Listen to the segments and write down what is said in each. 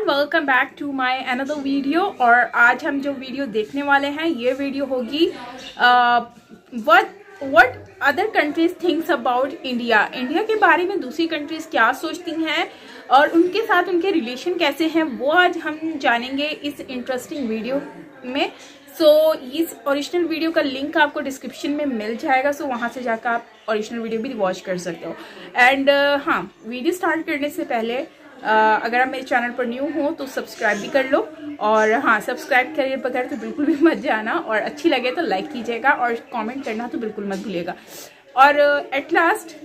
Everyone, welcome back to my another video. और आज हम जो वीडियो देखने वाले हैं ये वीडियो होगी what other countries thinks about India. India के बारे में दूसरी कंट्रीज क्या सोचती हैं और उनके साथ उनके रिलेशन कैसे हैं वो आज हम जानेंगे इस इंटरेस्टिंग वीडियो में। इस ओरिजिनल वीडियो का लिंक आपको डिस्क्रिप्शन में मिल जाएगा, वहाँ से जाकर आप ओरिजिनल वीडियो भी वॉच कर सकते हो। एंड हाँ, वीडियो स्टार्ट करने से पहले अगर आप मेरे चैनल पर न्यू हो तो सब्सक्राइब भी कर लो। और हाँ, सब्सक्राइब करे बगैर तो बिल्कुल भी मत जाना, और अच्छी लगे तो लाइक कीजिएगा और कमेंट करना तो बिल्कुल मत भूलिएगा। और at last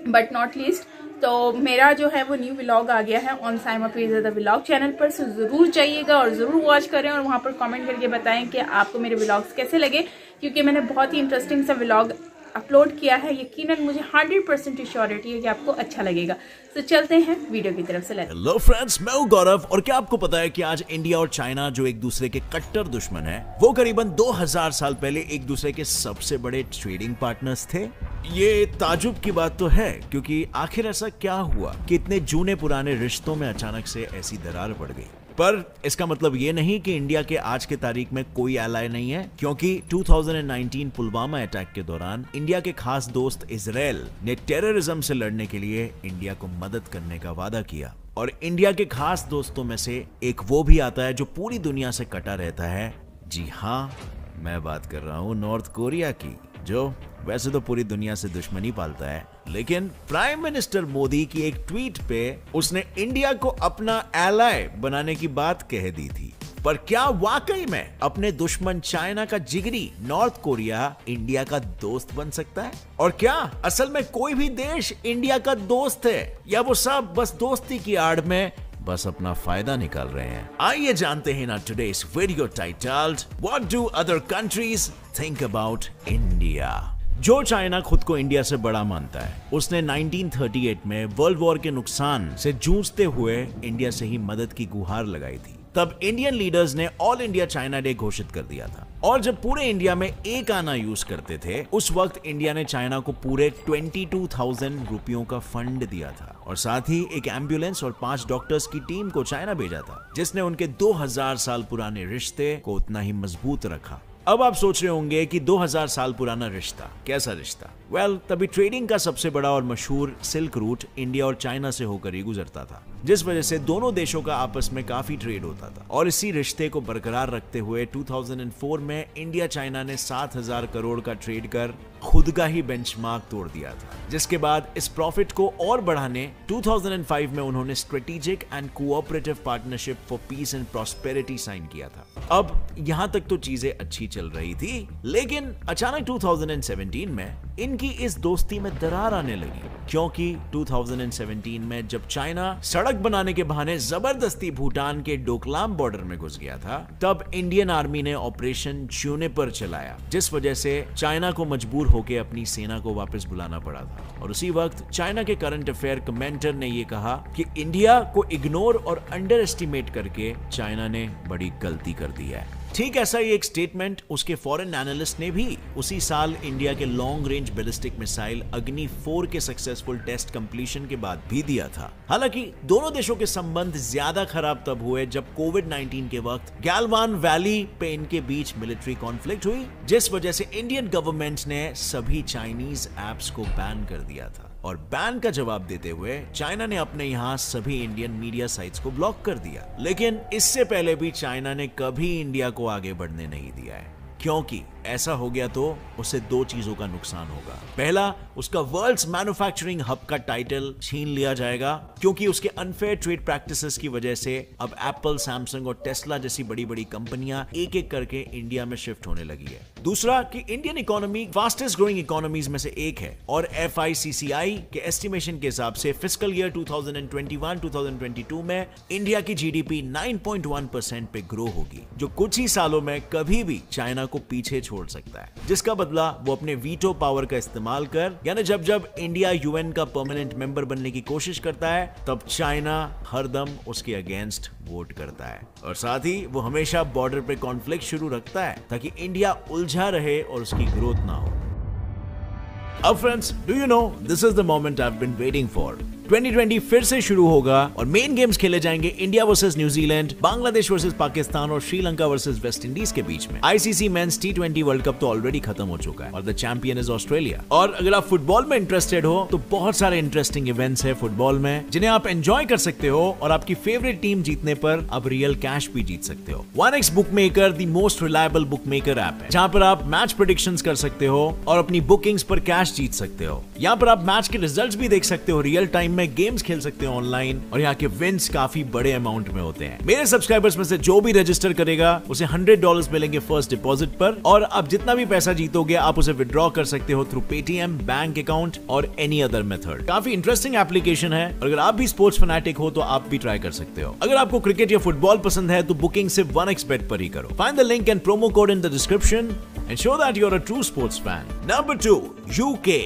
but not least, तो मेरा जो है वो न्यू व्लॉग आ गया है on Saima page the vlog channel पर। ज़रूर जाइएगा और ज़रूर वॉच करें और वहाँ पर कमेंट करके बताएं कि आपको मेरे व्लॉग्स कैसे लगे, क्योंकि मैंने बहुत ही इंटरेस्टिंग सा व्लॉग अपलोड किया है। यकीनन मुझे 100% श्योरिटी है कि आपको अच्छा लगेगा। तो चलते हैं वीडियो की तरफ से। हेलो फ्रेंड्स, मैं हूं गौरव। और क्या आपको पता है कि आज इंडिया और चाइना जो एक दूसरे के कट्टर दुश्मन हैं, वो करीबन 2000 साल पहले एक दूसरे के सबसे बड़े ट्रेडिंग पार्टनर्स थे। ये ताजुब की बात तो है, क्योंकि आखिर ऐसा क्या हुआ कि इतने जूने पुराने रिश्तों में अचानक से ऐसी दरार पड़ गई। पर इसका मतलब ये नहीं कि इंडिया के आज के तारीख में कोई एलाय नहीं है, क्योंकि 2019 पुलवामा अटैक के दौरान इंडिया के खास दोस्त इजराइल ने टेररिज्म से लड़ने के लिए इंडिया को मदद करने का वादा किया। और इंडिया के खास दोस्तों में से एक वो भी आता है जो पूरी दुनिया से कटा रहता है। जी हाँ, मैं बात कर रहा हूँ नॉर्थ कोरिया की, जो वैसे तो पूरी दुनिया से दुश्मनी पालता है, लेकिन प्राइम मिनिस्टर मोदी की एक ट्वीट पे उसने इंडिया को अपना एलाय बनाने की बात कह दी थी। पर क्या वाकई में अपने दुश्मन चाइना का जिगरी नॉर्थ कोरिया इंडिया का दोस्त बन सकता है? और क्या असल में कोई भी देश इंडिया का दोस्त है, या वो सब बस दोस्ती की आड़ में बस अपना फायदा निकाल रहे हैं? आइए जानते हैं ना today's video titled what do other countries think about India. जो चाइना खुद को इंडिया से बड़ा मानता है, उसने 1938 में वर्ल्ड वॉर के नुकसान से जूझते हुए इंडिया से ही मदद की गुहार लगाई थी। तब इंडियन लीडर्स ने ऑल इंडिया चाइना डे घोषित कर दिया था, और जब पूरे इंडिया में एक आना यूज करते थे, उस वक्त इंडिया ने चाइना को पूरे 22,000 रुपयों का फंड दिया था, और साथ ही एक एम्बुलेंस और 5 डॉक्टर्स की टीम को चाइना भेजा था, जिसने उनके 2000 साल पुराने रिश्ते को उतना ही मजबूत रखा। अब आप सोच रहे होंगे कि 2000 साल पुराना रिश्ता, कैसा रिश्ता? तभी ट्रेडिंग का सबसे बड़ा और मशहूर सिल्क रूट इंडिया और चाइना से होकर ही गुजरता था, जिस वजह से दोनों देशों का आपस में काफी ट्रेड होता था। और इसी रिश्ते को बरकरार रखते हुए 2004 में इंडिया चाइना ने 7000 करोड़ का ट्रेड कर खुद का ही बेंचमार्क तोड़ दिया था, जिसके बाद इस प्रॉफिट को और बढ़ाने 2005 में उन्होंने strategic and cooperative partnership for peace and prosperity sign किया था। अब यहां तक तो चीजें अच्छी चल रही थी, लेकिन अचानक 2017 में इनकी इस दोस्ती में दरार आने लगी, क्योंकि 2017 में जब चाइना सड़क बनाने के बहाने जबरदस्ती भूटान के डोकलाम बॉर्डर में घुस गया था, तब इंडियन आर्मी ने ऑपरेशन ज्यूनिपर चलाया, जिस वजह से चाइना को मजबूर होकर अपनी सेना को वापस बुलाना पड़ा था। और उसी वक्त चाइना के करंट अफेयर कमेंटर ने यह कहा कि इंडिया को इग्नोर और अंडर एस्टिमेट करके चाइना ने बड़ी गलती कर दी है। ठीक ऐसा ही एक स्टेटमेंट उसके फॉरेन एनालिस्ट ने भी उसी साल इंडिया के लॉन्ग रेंज बैलिस्टिक मिसाइल अग्नि 4 के सक्सेसफुल टेस्ट कंप्लीशन के बाद भी दिया था। हालांकि दोनों देशों के संबंध ज्यादा खराब तब हुए जब कोविड-19 के वक्त गैलवान वैली पे इनके बीच मिलिट्री कॉन्फ्लिक्ट हुई, जिस वजह से इंडियन गवर्नमेंट ने सभी चाइनीज एप्स को बैन कर दिया था। और बैन का जवाब देते हुए चाइना ने अपने यहाँ सभी इंडियन मीडिया साइट्स को ब्लॉक कर दिया। लेकिन इससे पहले भी चाइना ने कभी इंडिया को आगे बढ़ने नहीं दिया है, क्योंकि ऐसा हो गया तो उसे 2 चीजों का नुकसान होगा। पहला, उसका वर्ल्ड्स मैन्युफैक्चरिंग हब का टाइटल छीन लिया जाएगा, क्योंकि उसके अनफेयर ट्रेड प्रैक्टिसेस की वजह से अब एप्पल, सैमसंग और टेस्ला जैसी बड़ी बड़ी कंपनियां एक एक करके इंडिया में शिफ्ट होने लगी है। दूसरा कि Indian economy fastest growing economies में से एक है, और FICCI के एस्टिमेशन के हिसाब से फिस्कल ईयर 2021-2022 में इंडिया की GDP 9.1% पे ग्रो होगी, जो कुछ ही सालों में कभी भी चाइना को पीछे छोड़ सकता है, जिसका बदला वो अपने वीटो पावर का इस्तेमाल कर, यानी जब जब इंडिया UN का परमानेंट मेंबर बनने की कोशिश करता है, तब चाइना हरदम उसके अगेंस्ट वोट करता है। और साथ ही वो हमेशा बॉर्डर पे कॉन्फ्लिक्ट शुरू रखता है, ताकि इंडिया उलझा रहे और उसकी ग्रोथ ना हो। अब friends, do you know, this is the moment I have been waiting for. 2020 फिर से शुरू होगा और मेन गेम्स खेले जाएंगे India versus New Zealand, Bangladesh versus Pakistan और श्रीलंका वर्सेस वेस्ट इंडीज के बीच में। ICC men's T20 world cup तो ऑलरेडी खत्म हो चुका है और द चैंपियन इज ऑस्ट्रेलिया। और अगर आप फुटबॉल में इंटरेस्टेड हो तो बहुत सारे इंटरेस्टिंग इवेंट्स है फुटबॉल में जिन्हें आप एंजॉय कर सकते हो और आपकी फेवरेट टीम जीतने पर आप रियल कैश भी जीत सकते हो। 1x bookmaker the most reliable bookmaker app है जहां पर आप मैच प्रेडिक्शंस कर सकते हो और अपनी बुकिंग्स पर कैश जीत सकते हो। यहाँ पर आप मैच के रिजल्ट्स भी देख सकते हो, रियल टाइम में गेम्स खेल सकते हो ऑनलाइन और यहाँ के विन्स काफी बड़े अमाउंट में होते हैं। मेरे सब्सक्राइबर्स में से जो भी रजिस्टर करेगा उसे $100 मिलेंगे फर्स्ट डिपॉजिट पर और आप जितना भी पैसा जीतोगे आप उसे विड्रॉ कर सकते हो थ्रू पेटीएम, बैंक अकाउंट और एनी अदर मेथड। काफी इंटरेस्टिंग एप्लीकेशन है और अगर आप भी स्पोर्ट्स फैनाटिक हो तो आप भी ट्राई कर सकते हो। अगर आपको क्रिकेट या फुटबॉल पसंद है तो बुकिंग सिर्फ 1xbet पर ही करो। Find the link and promo code in the description and show that you're a true sports fan. Number 2, UK.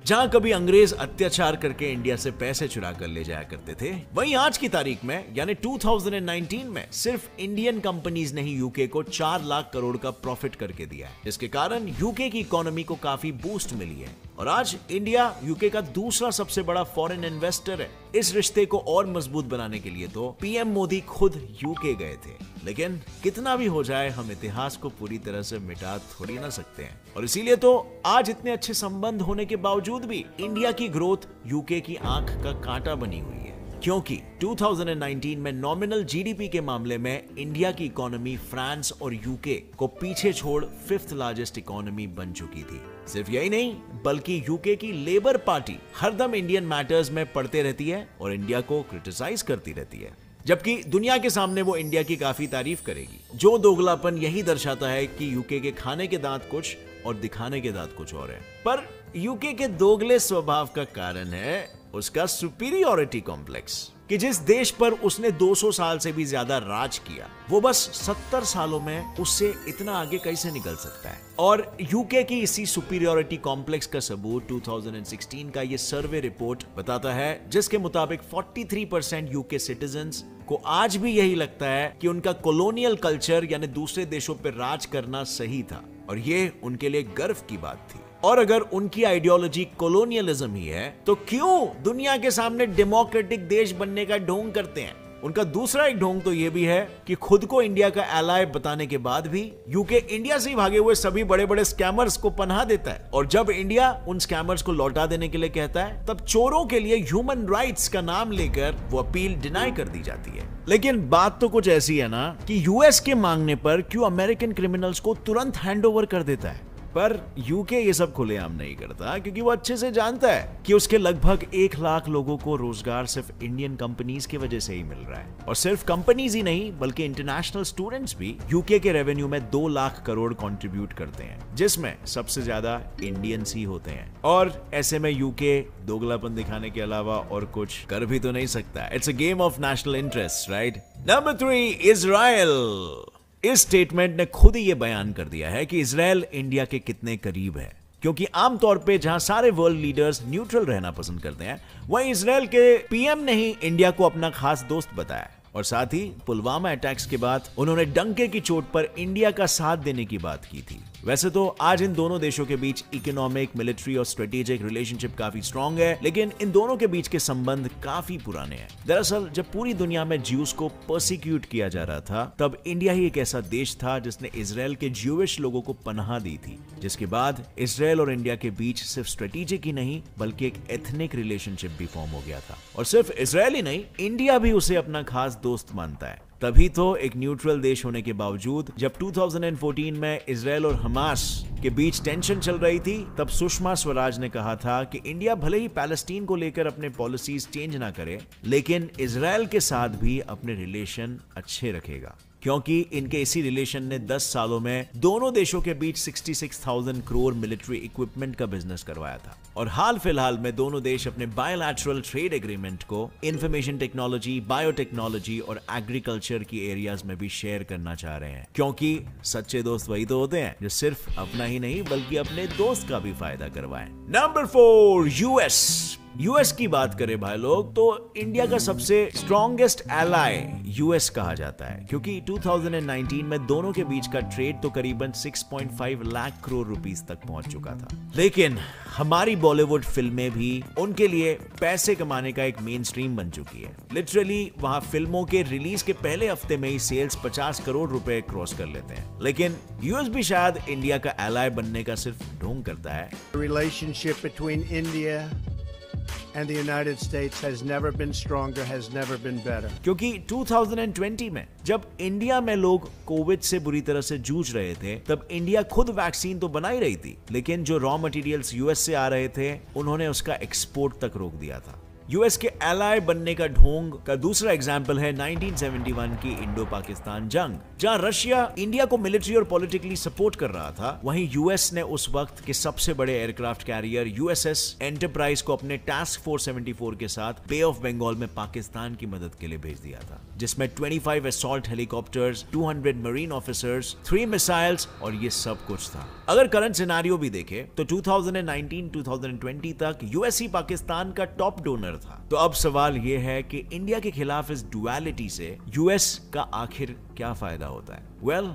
जहां कभी अंग्रेज अत्याचार करके इंडिया से पैसे चुरा कर ले जाया करते थे, वहीं आज की तारीख में यानी 2019 में सिर्फ इंडियन कंपनीज ने ही यूके को 4 लाख करोड़ का प्रॉफिट करके दिया है, जिसके कारण यूके की इकोनॉमी को काफी बूस्ट मिली है और आज इंडिया यूके का दूसरा सबसे बड़ा फॉरेन इन्वेस्टर है। इस रिश्ते को और मजबूत बनाने के लिए तो पीएम मोदी खुद यूके गए थे, लेकिन कितना भी हो जाए हम इतिहास को पूरी तरह से मिटा थोड़ी ना सकते हैं और इसीलिए तो आज इतने अच्छे संबंध होने के बावजूद भी इंडिया की ग्रोथ यूके की आंख का कांटा बनी हुई है, क्योंकि 2019 में नॉमिनल जीडीपी के मामले में इंडिया की इकोनॉमी फ्रांस और यूके को पीछे छोड़ 5th लार्जेस्ट इकोनॉमी बन चुकी थी। सिर्फ यही नहीं बल्कि यूके की लेबर पार्टी हरदम इंडियन मैटर्स में पड़ते रहती है और इंडिया को क्रिटिसाइज करती रहती है, जबकि दुनिया के सामने वो इंडिया की काफी तारीफ करेगी। जो दोगलापन यही दर्शाता है कि यूके के खाने के दांत कुछ और दिखाने के दांत कुछ और है। पर यूके के दोगले स्वभाव का कारण है उसका सुपीरियॉरिटी कॉम्प्लेक्स कि जिस देश पर उसने 200 साल से भी ज्यादा राज किया वो बस 70 सालों में उससे इतना आगे कैसे निकल सकता है। और यूके की इसी सुपीरियॉरिटी कॉम्प्लेक्स का सबूत 2016 का ये सर्वे रिपोर्ट बताता है, जिसके मुताबिक 43% यूके सिटीजन्स को आज भी यही लगता है कि उनका कॉलोनियल कल्चर यानी दूसरे देशों पर राज करना सही था और ये उनके लिए गर्व की बात थी। और अगर उनकी आइडियोलॉजी कॉलोनियलिज्म ही है तो क्यों दुनिया के सामने डेमोक्रेटिक देश बनने का ढोंग करते हैं। उनका दूसरा एक ढोंग तो ये भी है कि खुद को इंडिया का एलाय बताने के बाद भी यूके इंडिया से भागे हुए सभी बड़े बड़े स्कैमर्स को पनाह देता है और जब इंडिया उन स्कैमर्स को लौटा देने के लिए कहता है तब चोरों के लिए ह्यूमन राइट्स का नाम लेकर वो अपील डिनाई कर दी जाती है। लेकिन बात तो कुछ ऐसी है ना कि यूएस के मांगने पर क्यों अमेरिकन क्रिमिनल्स को तुरंत हैंडओवर कर देता है, पर यूके ये सब खुलेआम नहीं करता क्योंकि वो अच्छे से जानता है कि उसके लगभग 1 लाख लोगों को रोजगार सिर्फ इंडियन कंपनीज की वजह से ही मिल रहा है और सिर्फ कंपनीज ही नहीं बल्कि इंटरनेशनल स्टूडेंट्स भी यूके के रेवेन्यू में 2 लाख करोड़ कंट्रीब्यूट करते हैं, जिसमें सबसे ज्यादा इंडियंस ही होते हैं। और ऐसे में यूके दोगलापन दिखाने के अलावा और कुछ कर भी तो नहीं सकता। It's a game of national interest, right. Number 3, Israel. इस स्टेटमेंट ने खुद ही ये बयान कर दिया है कि इजराइल इंडिया के कितने करीब है, क्योंकि आमतौर पे जहां सारे वर्ल्ड लीडर्स न्यूट्रल रहना पसंद करते हैं वहीं इजराइल के पीएम ने ही इंडिया को अपना खास दोस्त बताया और साथ ही पुलवामा अटैक्स के बाद उन्होंने डंके की चोट पर इंडिया का साथ देने की बात की थी। वैसे तो आज इन दोनों देशों के बीच इकोनॉमिक, मिलिट्री और स्ट्रेटेजिक रिलेशनशिप काफी स्ट्रांग है, लेकिन इन दोनों के बीच के संबंध काफी पुराने हैं। दरअसल जब पूरी दुनिया में ज्यूज को पर्सिक्यूट किया जा रहा था तब इंडिया ही एक ऐसा देश था जिसने इजराइल के ज्यूइश लोगों को पनाह दी थी, जिसके बाद इजराइल और इंडिया के बीच सिर्फ स्ट्रेटेजिक ही नहीं बल्कि एक एथनिक रिलेशनशिप भी फॉर्म हो गया था। और सिर्फ इजराइल ही नहीं, इंडिया भी उसे अपना खास दोस्त मानता है। तभी तो एक न्यूट्रल देश होने के बावजूद जब 2014 में इजराइल और हमास के बीच टेंशन चल रही थी तब सुषमा स्वराज ने कहा था कि इंडिया भले ही पैलेस्टीन को लेकर अपने पॉलिसीज चेंज ना करे लेकिन इजराइल के साथ भी अपने रिलेशन अच्छे रखेगा, क्योंकि इनके इसी रिलेशन ने 10 सालों में दोनों देशों के बीच 66,000 करोड़ मिलिट्री इक्विपमेंट का बिजनेस करवाया था। और हाल फिलहाल में दोनों देश अपने बायलैटरल ट्रेड एग्रीमेंट को इंफॉर्मेशन टेक्नोलॉजी, बायोटेक्नोलॉजी और एग्रीकल्चर की एरियाज में भी शेयर करना चाह रहे हैं, क्योंकि सच्चे दोस्त वही तो होते हैं जो सिर्फ अपना ही नहीं बल्कि अपने दोस्त का भी फायदा करवाएं। Number 4, US. यूएस की बात करें भाई लोग तो इंडिया का सबसे स्ट्रॉन्गेस्ट एलाई यूएस कहा जाता है, क्योंकि 2019 में दोनों के बीच का ट्रेड तो करीबन 6.5 लाख करोड़ रुपीस तक पहुंच चुका था। लेकिन हमारी बॉलीवुड फिल्में भी उनके लिए पैसे कमाने का एक मेन स्ट्रीम बन चुकी है। लिटरली वहां फिल्मों के रिलीज के पहले हफ्ते में ही सेल्स 50 करोड़ रुपए क्रॉस कर लेते हैं। लेकिन यूएस भी शायद इंडिया का एलाई बनने का सिर्फ ढोंग करता है। Relationship between India and the United States has never been stronger, has never been better. क्योंकि 2020 में जब इंडिया में लोग कोविड से बुरी तरह से जूझ रहे थे, तब इंडिया खुद वैक्सीन तो बना ही रही थी, लेकिन जो रॉ मटेरियल्स यूएस से आ रहे थे उन्होंने उसका एक्सपोर्ट तक रोक दिया था। यूएस के एलाई बनने का ढोंग का दूसरा एग्जाम्पल है 1971 की इंडो पाकिस्तान जंग, जहां रशिया इंडिया को मिलिट्री और पॉलिटिकली सपोर्ट कर रहा था। वहीं यूएस ने उस वक्त के सबसे बड़े एयरक्राफ्ट कैरियर यूएसएस एंटरप्राइज को अपने टास्क फोर्स 74 के साथ बे ऑफ बंगाल में पाकिस्तान की मदद के लिए भेज दिया था, जिसमें 25 assault helicopters, 200 marine officers, 3 missiles और ये सब कुछ था। अगर करंट सिनेरियो भी देखे तो 2019-2020 तक यूएस ही पाकिस्तान का टॉप डोनर था। तो अब सवाल यह है कि इंडिया के खिलाफ इस डुअलिटी से यूएस का आखिर क्या फायदा होता है? वेल,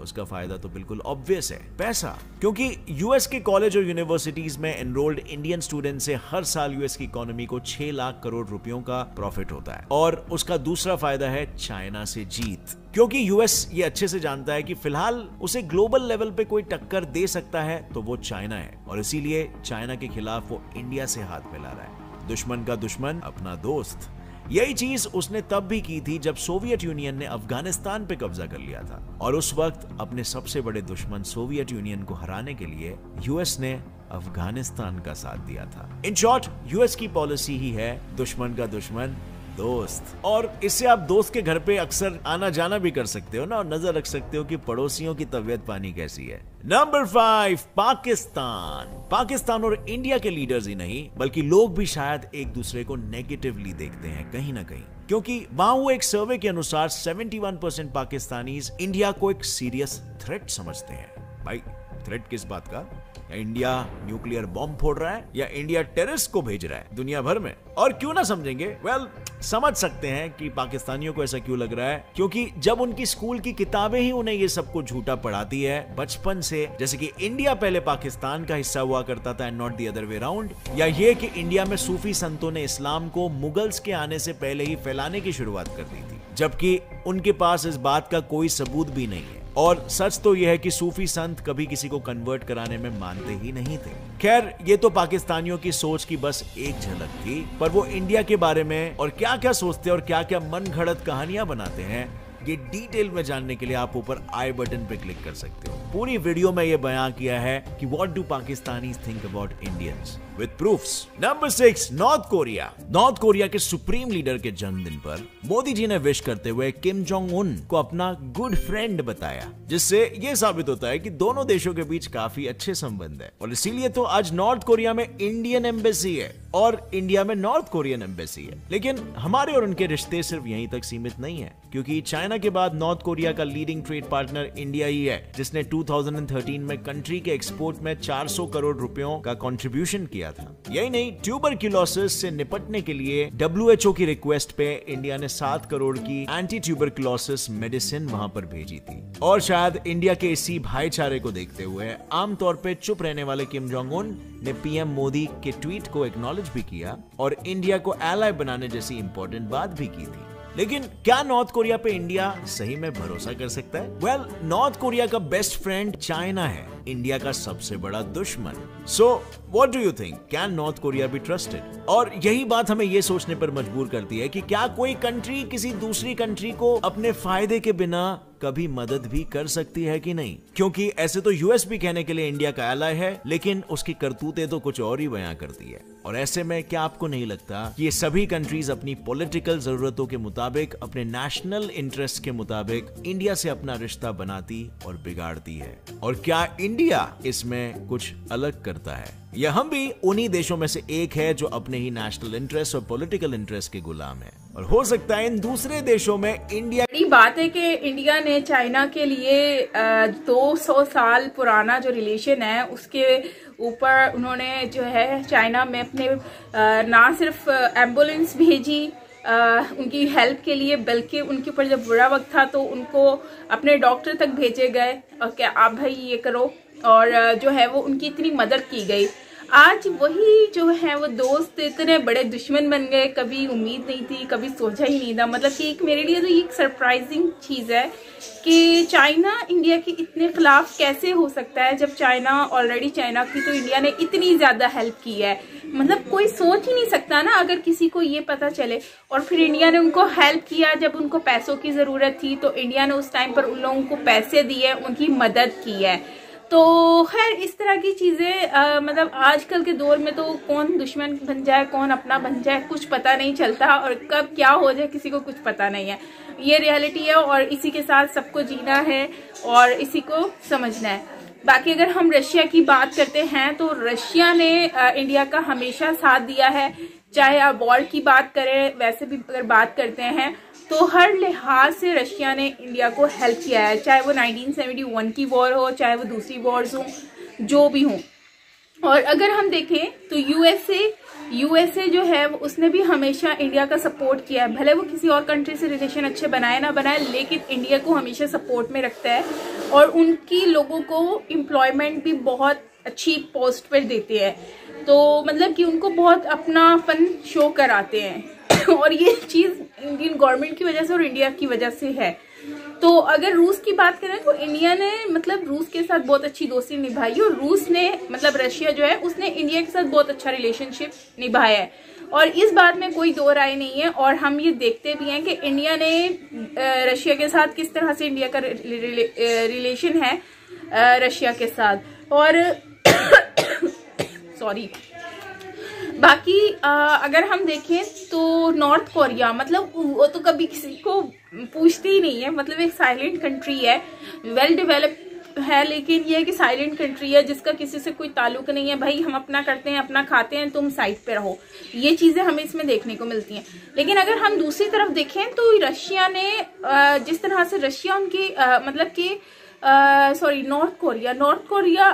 उसका फायदा तो बिल्कुल ऑब्वियस है, पैसा। क्योंकि यूएस के कॉलेज और यूनिवर्सिटीज में एनरोल्ड इंडियन स्टूडेंट से हर साल यूएस की इकोनॉमी को 6 लाख करोड़ रुपयों का प्रॉफिट होता है। और उसका दूसरा फायदा है चाइना से जीत, क्योंकि यूएस ये अच्छे से जानता है कि फिलहाल उसे ग्लोबल लेवल पे कोई टक्कर दे सकता है तो वो चाइना है, और इसीलिए चाइना के खिलाफ वो इंडिया से हाथ मिला रहा है। दुश्मन का दुश्मन अपना दोस्त। यही चीज उसने तब भी की थी जब सोवियत यूनियन ने अफगानिस्तान पे कब्जा कर लिया था, और उस वक्त अपने सबसे बड़े दुश्मन सोवियत यूनियन को हराने के लिए यूएस ने अफगानिस्तान का साथ दिया था। इन शॉर्ट, यूएस की पॉलिसी ही है दुश्मन का दुश्मन दोस्त। और इससे आप दोस्त के घर पे अक्सर आना जाना भी कर सकते हो ना, और नजर रख सकते हो कि पड़ोसियों की तबीयत पानी कैसी है। नंबर 5, पाकिस्तान। पाकिस्तान और इंडिया के लीडर्स ही नहीं बल्कि लोग भी शायद एक दूसरे को नेगेटिवली देखते हैं कहीं ना कहीं, क्योंकि वहां हुए एक सर्वे के अनुसार 71% पाकिस्तानीज इंडिया को एक सीरियस थ्रेट समझते हैं। भाई, थ्रेट किस बात का? या इंडिया न्यूक्लियर बॉम्ब फोड़ रहा है, या इंडिया टेररिस्ट को भेज रहा है दुनिया भर में? और क्यों ना समझेंगे? वेल, समझ सकते हैं कि पाकिस्तानियों को ऐसा क्यों लग रहा है, क्योंकि जब उनकी स्कूल की किताबें ही उन्हें ये सब कुछ झूठा पढ़ाती है बचपन से, जैसे कि इंडिया पहले पाकिस्तान का हिस्सा हुआ करता था and not the other way round, या ये कि इंडिया में सूफी संतों ने इस्लाम को मुगल्स के आने से पहले ही फैलाने की शुरुआत कर दी थी, जबकि उनके पास इस बात का कोई सबूत भी नहीं है। और सच तो यह है कि सूफी संत कभी किसी को कन्वर्ट कराने में मानते ही नहीं थे। खैर, ये तो पाकिस्तानियों की सोच की बस एक झलक थी, पर वो इंडिया के बारे में और क्या क्या सोचते हैं और क्या क्या मन घड़त कहानियां बनाते हैं, ये डिटेल में जानने के लिए आप ऊपर आई बटन पे क्लिक कर सकते हो। पूरी वीडियो में ये बयां किया है कि what do Pakistanis think about Indians with proofs. Number 6, north Korea. North Korea के सुप्रीम लीडर के जन्मदिन पर मोदी जी ने विश करते हुए किम जोंग उन को अपना गुड फ्रेंड बताया, जिससे ये साबित होता है कि दोनों देशों के बीच काफी अच्छे संबंध है, और इसीलिए तो आज नॉर्थ कोरिया में इंडियन एम्बेसी है और इंडिया में नॉर्थ कोरियन एम्बेसी है। लेकिन हमारे और उनके रिश्ते सिर्फ यहीं तक सीमित नहीं है, क्योंकि चाइना के बाद नॉर्थ कोरिया का लीडिंग ट्रेड पार्टनर इंडिया ही है, जिसने 2013 में कंट्री के एक्सपोर्ट में 400 करोड़ रुपयों का कंट्रीब्यूशन किया था। यही नहीं, ट्यूबरक्यूलोसिस से निपटने के लिए WHO की रिक्वेस्ट पे इंडिया ने 7 करोड़ की एंटी ट्यूबरक्यूलोसिस मेडिसिन वहां पर भेजी थी। और शायद इंडिया के इसी भाईचारे को देखते हुए आमतौर पे चुप रहने वाले किम जोंग उन ने पीएम मोदी के ट्वीट को एक्नॉलेज भी किया और इंडिया को एलाई बनाने जैसी इंपॉर्टेंट बात भी की थी। लेकिन क्या नॉर्थ कोरिया पे इंडिया सही में भरोसा कर सकता है? वेल, नॉर्थ कोरिया का बेस्ट फ्रेंड चाइना है, इंडिया का सबसे बड़ा दुश्मन। So what do you think, can north Korea be trusted? और यही बात हमें ये सोचने पर मजबूर करती है कि क्या कोई कंट्री किसी दूसरी कंट्री को अपने फायदे के बिना कभी मदद भी कर सकती है कि नहीं? क्योंकि ऐसे तो यूएस भी कहने के लिए इंडिया का एलाई है, लेकिन उसकी करतूतें तो कुछ और ही बयां करती है। और ऐसे में क्या आपको नहीं लगता कि ये सभी कंट्रीज अपनी पॉलिटिकल जरूरतों के मुताबिक, अपने नेशनल इंटरेस्ट के मुताबिक इंडिया से अपना रिश्ता बनाती और बिगाड़ती है? और क्या इंडिया इसमें कुछ अलग करता है? या हम भी उन्हीं देशों में से एक है जो अपने ही नेशनल इंटरेस्ट और पॉलिटिकल इंटरेस्ट के गुलाम है। और हो सकता है इन दूसरे देशों में इंडिया। बड़ी बात है कि इंडिया ने चाइना के लिए 200 साल पुराना जो रिलेशन है उसके ऊपर उन्होंने जो है चाइना में अपने ना सिर्फ एम्बुलेंस भेजी उनकी हेल्प के लिए, बल्कि उनके ऊपर जब बुरा वक्त था तो उनको अपने डॉक्टर तक भेजे गए और क्या आप भाई ये करो, और जो है वो उनकी इतनी मदद की गई। आज वही जो है वो दोस्त इतने बड़े दुश्मन बन गए, कभी उम्मीद नहीं थी, कभी सोचा ही नहीं था। मतलब कि एक मेरे लिए तो ये एक सरप्राइजिंग चीज़ है कि चाइना इंडिया के इतने खिलाफ कैसे हो सकता है, जब चाइना ऑलरेडी चाइना की तो इंडिया ने इतनी ज़्यादा हेल्प की है। मतलब कोई सोच ही नहीं सकता ना अगर किसी को ये पता चले। और फिर इंडिया ने उनको हेल्प किया, जब उनको पैसों की ज़रूरत थी तो इंडिया ने उस टाइम पर उन लोगों को पैसे दिए, उनकी मदद की है। तो खैर इस तरह की चीज़ें मतलब आजकल के दौर में तो कौन दुश्मन बन जाए कौन अपना बन जाए कुछ पता नहीं चलता, और कब क्या हो जाए किसी को कुछ पता नहीं है। ये रियलिटी है और इसी के साथ सबको जीना है और इसी को समझना है। बाकी अगर हम रशिया की बात करते हैं तो रशिया ने इंडिया का हमेशा साथ दिया है, चाहे आप वॉर की बात करें, वैसे भी अगर बात करते हैं तो हर लिहाज से रशिया ने इंडिया को हेल्प किया है, चाहे वो 1971 की वॉर हो, चाहे वो दूसरी वॉर्स हो, जो भी हो। और अगर हम देखें तो यूएसए जो है उसने भी हमेशा इंडिया का सपोर्ट किया है, भले वो किसी और कंट्री से रिलेशन अच्छे बनाए ना बनाए, लेकिन इंडिया को हमेशा सपोर्ट में रखता है और उनकी लोगों को एम्प्लॉयमेंट भी बहुत अच्छी पोस्ट पर देते हैं। तो मतलब कि उनको बहुत अपनापन शो कराते हैं और ये चीज़ इंडियन गवर्नमेंट की वजह से और इंडिया की वजह से है। तो अगर रूस की बात करें तो इंडिया ने मतलब रूस के साथ बहुत अच्छी दोस्ती निभाई और रूस ने मतलब रशिया जो है उसने इंडिया के साथ बहुत अच्छा रिलेशनशिप निभाया है और इस बात में कोई दो राय नहीं है। और हम ये देखते भी हैं कि इंडिया ने रशिया के साथ किस तरह से इंडिया का रिलेशन है रशिया के साथ। और सॉरी बाकी अगर हम देखें तो नॉर्थ कोरिया मतलब वो तो कभी किसी को पूछते ही नहीं है, मतलब एक साइलेंट कंट्री है, वेल डेवलप्ड है, लेकिन ये है कि साइलेंट कंट्री है जिसका किसी से कोई ताल्लुक नहीं है। भाई हम अपना करते हैं, अपना खाते हैं, तुम साइड पे रहो, ये चीजें हमें इसमें देखने को मिलती हैं। लेकिन अगर हम दूसरी तरफ देखें तो रशिया ने जिस तरह से रशिया उनकी मतलब कि नॉर्थ कोरिया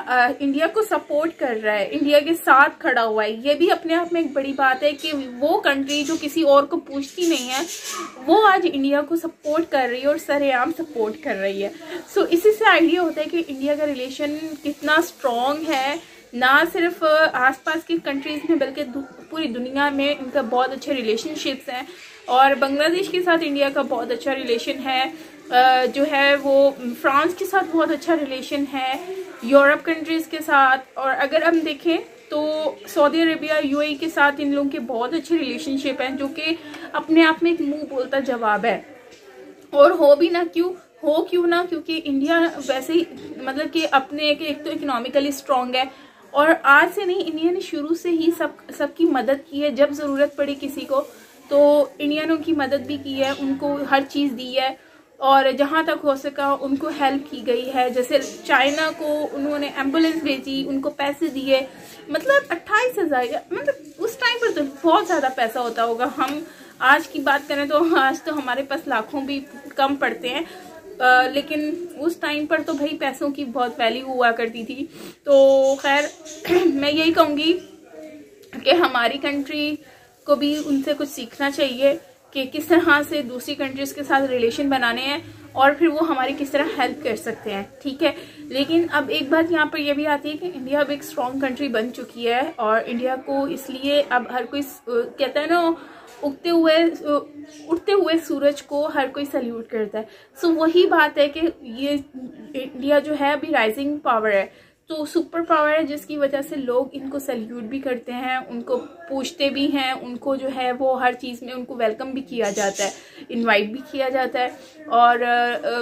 इंडिया को सपोर्ट कर रहा है, इंडिया के साथ खड़ा हुआ है। ये भी अपने आप में एक बड़ी बात है कि वो कंट्री जो किसी और को पूछती नहीं है वो आज इंडिया को सपोर्ट कर रही है और सरेआम सपोर्ट कर रही है। सो इसी से आइडिया होता है कि इंडिया का रिलेशन कितना स्ट्रॉन्ग है, ना सिर्फ आसपास की कंट्रीज में बल्कि पूरी दुनिया में इनका बहुत अच्छे रिलेशनशिप्स हैं। और बांग्लादेश के साथ इंडिया का बहुत अच्छा रिलेशन है, जो है वो फ्रांस के साथ बहुत अच्छा रिलेशन है, यूरोप कंट्रीज के साथ। और अगर हम देखें तो सऊदी अरेबिया यूएई के साथ इन लोगों के बहुत अच्छे रिलेशनशिप हैं, जो कि अपने आप में एक मुंह बोलता जवाब है। और हो भी ना क्यों ना, क्योंकि इंडिया वैसे ही मतलब कि अपने एक तो इकोनॉमिकली स्ट्रांग है और आज से नहीं, इंडिया ने शुरू से ही सबकी मदद की है। जब ज़रूरत पड़ी किसी को तो इंडिया ने उनकी मदद भी की है, उनको हर चीज़ दी है और जहाँ तक हो सका उनको हेल्प की गई है। जैसे चाइना को उन्होंने एम्बुलेंस भेजी, उनको पैसे दिए, मतलब 28,000, मतलब उस टाइम पर तो बहुत ज़्यादा पैसा होता होगा। हम आज की बात करें तो आज तो हमारे पास लाखों भी कम पड़ते हैं, लेकिन उस टाइम पर तो भाई पैसों की बहुत वैल्यू हुआ करती थी। तो खैर मैं यही कहूँगी कि हमारी कंट्री को भी उनसे कुछ सीखना चाहिए कि किस तरह से दूसरी कंट्रीज के साथ रिलेशन बनाने हैं और फिर वो हमारी किस तरह हेल्प कर सकते हैं, ठीक है। लेकिन अब एक बात यहाँ पर यह भी आती है कि इंडिया अब एक स्ट्रॉन्ग कंट्री बन चुकी है और इंडिया को इसलिए अब हर कोई कहता है ना, उठते हुए सूरज को हर कोई सल्यूट करता है। सो वही बात है कि ये इंडिया जो है अभी राइजिंग पावर है, तो सुपर पावर है, जिसकी वजह से लोग इनको सल्यूट भी करते हैं, उनको पूछते भी हैं, उनको जो है वो हर चीज़ में उनको वेलकम भी किया जाता है, इनवाइट भी किया जाता है और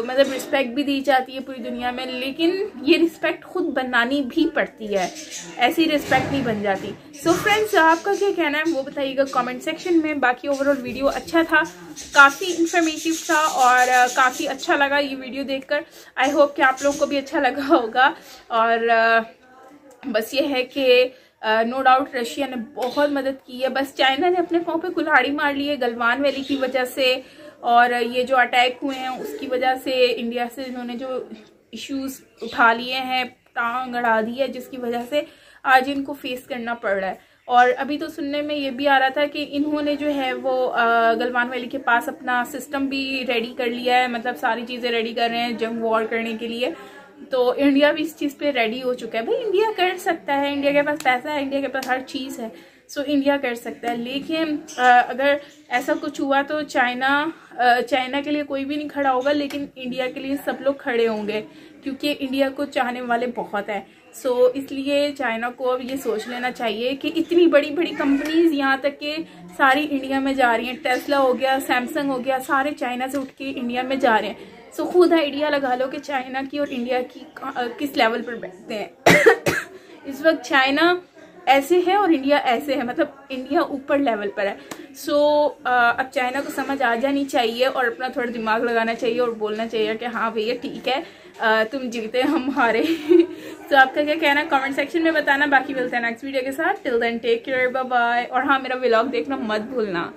मतलब रिस्पेक्ट भी दी जाती है पूरी दुनिया में। लेकिन ये रिस्पेक्ट खुद बनानी भी पड़ती है, ऐसी रिस्पेक्ट नहीं बन जाती। सो फ्रेंड्स, आपका क्या कहना है वो बताइएगा कमेंट सेक्शन में। बाकी ओवरऑल वीडियो अच्छा था, काफ़ी इंफॉर्मेटिव था और काफ़ी अच्छा लगा ये वीडियो देखकर। आई होप कि आप लोगों को भी अच्छा लगा होगा। और बस ये है कि नो डाउट रशिया ने बहुत मदद की है, बस चाइना ने अपने पाँव पे कुल्हाड़ी मार ली है गलवान वैली की वजह से, और ये जो अटैक हुए हैं उसकी वजह से इंडिया से इन्होंने जो इश्यूज उठा लिए हैं, टांग अड़ा दी है, जिसकी वजह से आज इनको फेस करना पड़ रहा है। और अभी तो सुनने में ये भी आ रहा था कि इन्होंने जो है वो गलवान वैली के पास अपना सिस्टम भी रेडी कर लिया है, मतलब सारी चीज़ें रेडी कर रहे हैं जंग वॉर करने के लिए। तो इंडिया भी इस चीज़ पे रेडी हो चुका है। भाई इंडिया कर सकता है, इंडिया के पास पैसा है, इंडिया के पास हर चीज़ है, सो इंडिया कर सकता है। लेकिन अगर ऐसा कुछ हुआ तो चाइना के लिए कोई भी नहीं खड़ा होगा, लेकिन इंडिया के लिए सब लोग खड़े होंगे, क्योंकि इंडिया को चाहने वाले बहुत हैं। सो इसलिए चाइना को अब ये सोच लेना चाहिए कि इतनी बड़ी बड़ी कंपनीज यहाँ तक कि सारी इंडिया में जा रही हैं, टेस्ला हो गया, सैमसंग हो गया, सारे चाइना से उठ के इंडिया में जा रहे हैं। सो खुद आइडिया लगा लो कि चाइना की और इंडिया की किस लेवल पर बैठते हैं। इस वक्त चाइना ऐसे है और इंडिया ऐसे है, मतलब इंडिया ऊपर लेवल पर है। सो अब चाइना को समझ आ जानी चाहिए और अपना थोड़ा दिमाग लगाना चाहिए और बोलना चाहिए कि हाँ भैया ठीक है, तुम जीते हम हारे। तो आपका क्या कहना कमेंट सेक्शन में बताना। बाकी मिलते हैं नेक्स्ट वीडियो के साथ। Till then take care, bye bye. और हाँ, मेरा व्लॉग देखना मत भूलना।